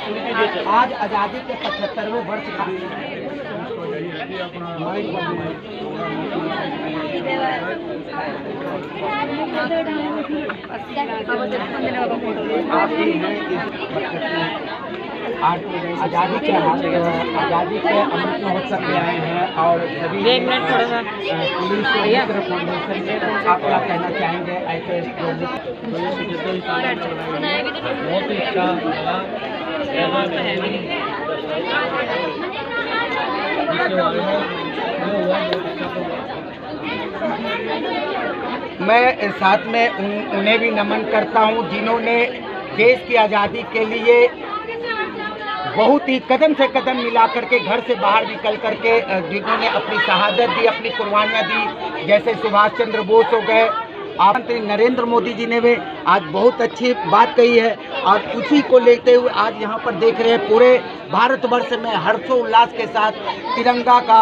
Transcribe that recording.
आज आज़ादी के 75वें वर्ष का आज आज़ादी के अमृत महोत्सव में आए हैं और सभी पुलिस मित्र फाउंडेशन से आप क्या कहना चाहेंगे ऐसे बहुत ही अच्छा मैं साथ में उन्हें भी नमन करता हूं जिन्होंने देश की आज़ादी के लिए बहुत ही कदम से कदम मिला करके घर से बाहर निकल करके जिन्होंने अपनी शहादत दी, अपनी कुर्बानियाँ दी, जैसे सुभाष चंद्र बोस हो गए। प्रधानमंत्री नरेंद्र मोदी जी ने भी आज बहुत अच्छी बात कही है और उसी को लेते हुए आज यहाँ पर देख रहे हैं पूरे भारतवर्ष में हर्षोल्लास के साथ तिरंगा का